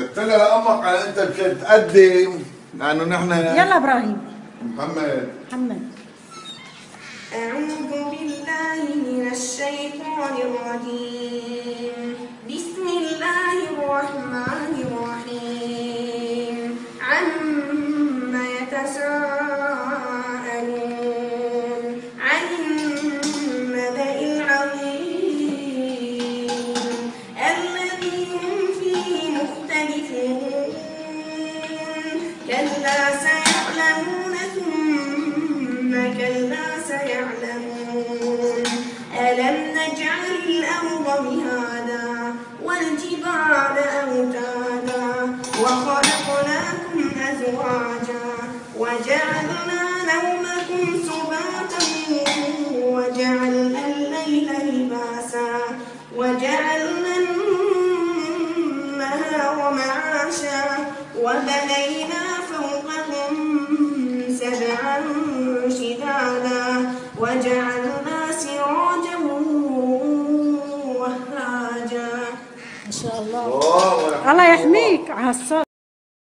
قلت لها لامك على انت بتقدم لانه نحن. يلا ابراهيم. محمد. أعوذ بالله من الشيطان الرجيم. بسم الله الرحمن الرحيم. عما يتساءلون عن النبأ العظيم الذي هم فيه مختلفون. كلا سيعلمون ثم كلا سيعلمون. ألم نجعل الأرض مهادا والجبال أوتادا وخلقناكم أزواجا وجعلنا نومكم سباتا وجعلنا الليل لباسا وجعلنا النهار معاشا وبنينا فوقكم سبعا شدادا وجعلنا سراجا وهاجا. ما شاء الله. الله يحميك على الصوت.